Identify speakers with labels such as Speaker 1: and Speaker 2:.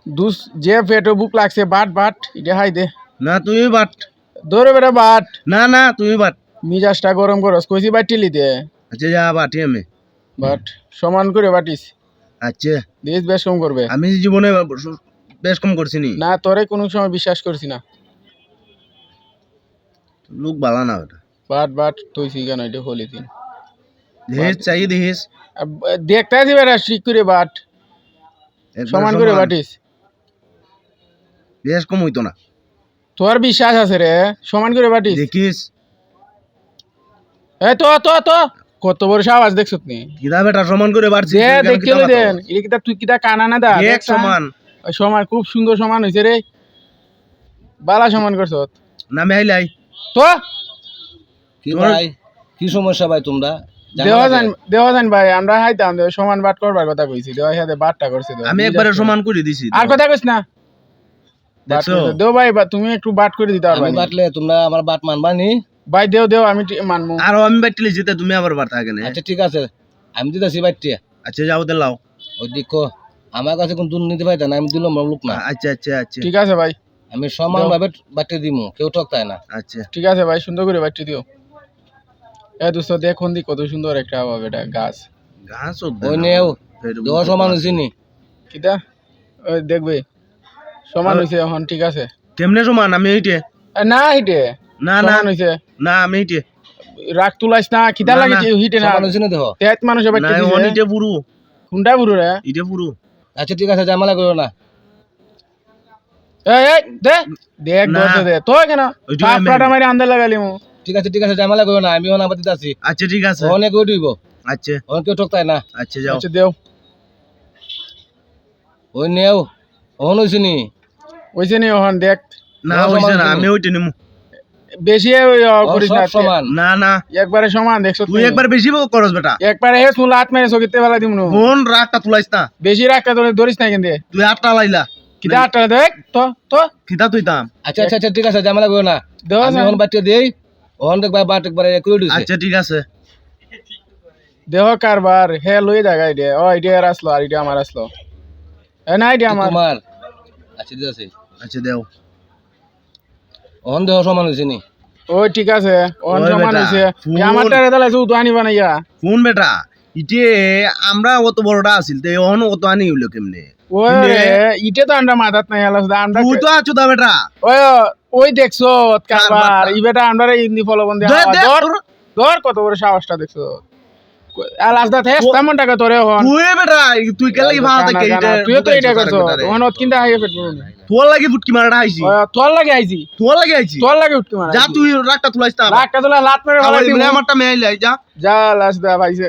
Speaker 1: দুস যে পেটে বুক লাগছে বাট বাট এটা হাই দে
Speaker 2: না তুমি বাট
Speaker 1: দৌড়ে বেটা বাট
Speaker 2: না না তুমি বাট
Speaker 1: মিজাজটা গরম করস কইছি বাটিলি দে
Speaker 2: আচ্ছা যা বাটি আমি
Speaker 1: বাট সমান করে বাটিস
Speaker 2: আচ্ছা
Speaker 1: দেশ বেশ কম করবে
Speaker 2: আমি জীবনে বেশ কম করছি নি
Speaker 1: না তোরে কোনো সময় বিশ্বাস করছি না
Speaker 2: লোক বালা না ওটা
Speaker 1: বাট বাট তুই কেন এটা হলি দিন
Speaker 2: দেখিস চাই দেখিস
Speaker 1: দেখতে দিবে না ঠিক করে বাট সমান করে বাটিস
Speaker 2: বেশ কম হইতো না
Speaker 1: তোর বিশ্বাস আছে রে সমান করে বাটিস
Speaker 2: দেখিস
Speaker 1: এ তো তো তো কত বড় সাবাস দেখছ তুই
Speaker 2: কিদা বেটা সমান করে বাড়ছি
Speaker 1: দে দেখলে দেন এটা কিটা তুই কিটা কানা না দা
Speaker 2: এক সমান
Speaker 1: ওই সমান খুব সুন্দর সমান হইছে রে বালা সমান করছ
Speaker 2: নামে আইলাই
Speaker 1: তো
Speaker 3: কি ভাই কি সমস্যা ভাই তোমরা
Speaker 1: দেওয়া ভাই আমরা হাইতাম সমান বাট করবার কথা কইছি দেওয়া সাথে বাটটা করছে
Speaker 2: আমি একবারে সমান করে দিছি
Speaker 1: আর কথা কইছ না
Speaker 2: দেখছো
Speaker 1: দেও ভাই তুমি একটু বাট করে দিতে পারবা
Speaker 3: আমি বাটলে তোমরা আমার বাট মানবা নি
Speaker 1: ভাই দেও আমি মানমু
Speaker 2: আর আমি বাইটলি যেতে তুমি আবার বার্তা কেন
Speaker 3: আচ্ছা ঠিক আছে আমি দিতেছি বাটটি
Speaker 2: আচ্ছা যাও দে লাও
Speaker 3: ওই দেখো আমার কাছে কোন দুর্নীতি পাইতা না আমি দিলাম লোক না
Speaker 2: আচ্ছা আচ্ছা আচ্ছা
Speaker 1: ঠিক আছে ভাই
Speaker 3: আমি সমান ভাবে বাটতে দিমু কেউ ঠকতায় না
Speaker 2: আচ্ছা
Speaker 1: ঠিক আছে ভাই সুন্দর করে বাটটি দিও এ দোস্ত দেখুন দি কত সুন্দর একটা হবে এটা গাছ
Speaker 2: ঘাস
Speaker 3: ওই নেও দেওয়া সমান হইছে নি
Speaker 1: কিটা ওই দেখবে সমান হইছে এখন ঠিক আছে
Speaker 2: কেমনে সমান আমি এইটে
Speaker 1: না হিটে
Speaker 2: না না
Speaker 1: সমান হইছে
Speaker 2: না আমি এইটে
Speaker 1: রাগ তুলাইস না কিটা
Speaker 2: না,
Speaker 1: লাগে
Speaker 2: না,
Speaker 1: হিটে না
Speaker 3: সমান হইছে না দেখো
Speaker 1: তেত মানুষে বাটটি
Speaker 2: না
Speaker 1: দিছে
Speaker 2: অনিটে পুরু
Speaker 1: কোনটা বুড়ো রে
Speaker 2: ইটে পুরু
Speaker 3: আচ্ছা ঠিক আছে জামালা করো না
Speaker 1: এই দে দেখ
Speaker 2: না।
Speaker 1: দোস্ত দে তো কেন
Speaker 2: ওইটা আমি-
Speaker 1: পাপড়াটা মারি আন্দা লাগালি মু
Speaker 3: ঠিক আছে জামালা করো না আমি ওনা বাতিতে আছি
Speaker 2: আচ্ছা ঠিক আছে
Speaker 3: অনেক কেউ দিব
Speaker 2: আচ্ছা
Speaker 3: অনেক কেউ ঠকতায় না
Speaker 2: আচ্ছা যাও
Speaker 1: আচ্ছা দেও
Speaker 3: ওই নেও অন হইছে নি
Speaker 1: ওইছে নি এখন দেখ
Speaker 2: না
Speaker 3: সমান
Speaker 2: হইছে না
Speaker 3: হইছে
Speaker 2: আমি ওইটে নিমু
Speaker 1: বেশি করিস না
Speaker 3: সব সমান
Speaker 2: না না
Speaker 1: একবারে সমান দেখছো
Speaker 2: তুই একবার বেশি করস বেটা
Speaker 1: একবারে হে তুই লাত মেরে সকিতে বেলা দিমু
Speaker 2: কোন রাগটা তুলাইস না
Speaker 1: বেশি রাখতে তোরে ধরিস না কিন্তু
Speaker 2: তুই আটটা লাইলা
Speaker 1: কিটা আটটা দেখ তো তো
Speaker 2: কিতা তুই দাম
Speaker 3: আচ্ছা ঠিক আছে জামালা করো না
Speaker 1: দেও
Speaker 3: আমি অন বাটতে দেই অন দেখবা বাট একবারে করে দিছি
Speaker 2: আচ্ছা ঠিক আছে
Speaker 1: দেহ কারবার হে লই জায়গা আইডে ও আইডে আর আসলো আর আইডে আমার আসলো এ না আইডে আমার
Speaker 3: তোমার আচ্ছা ঠিক আছে
Speaker 2: আচ্ছা দেও
Speaker 3: অন দেহ সমান হইছে নি
Speaker 1: ওই ঠিক আছে অন
Speaker 2: ওই
Speaker 1: সমান
Speaker 2: বেটা,
Speaker 1: হইছে
Speaker 2: ফুল।
Speaker 1: আমারটা রে দালাইছো তো আনি বানাইয়া
Speaker 2: কোন বেটা ইটে আমরা অত বড়টা আছিল তে অন অত আনি হইলো কেমনে
Speaker 1: ওই রে ইটে তো আমরা মাথাত নাই আলাস আমরা
Speaker 2: তুই তো আছো দা বেটা
Speaker 1: ওই ওই দেখছো কারবার ই বেটা আমরা ইন্দি ফলবন্দি
Speaker 2: দে, দে,
Speaker 1: ধর
Speaker 2: তোর-
Speaker 1: ধর কত বড় সাহসটা দেখছো আলাস দা থেস তেমন টাকা তোরে হন
Speaker 2: তুই বেটা তুই কেলে ভাড়া থেকে
Speaker 1: তুই তো এটা করছো ওহন কিনতে হাইয়ে পেট বড়
Speaker 2: তোর লাগি ফুটকি মারাটা আইছি
Speaker 1: তোর লাগে আইছি
Speaker 2: তোর লাগি আইছি
Speaker 1: তোর লাগে উঠতে মারা
Speaker 2: যা তুই রাগটা তুলাইস না
Speaker 1: লাখটা তোলা লাত মেরে
Speaker 2: আবার
Speaker 1: ভালাই দিমু।
Speaker 2: আমারটা মেয়ে লাই যা
Speaker 1: যা লাস দা ভাইছে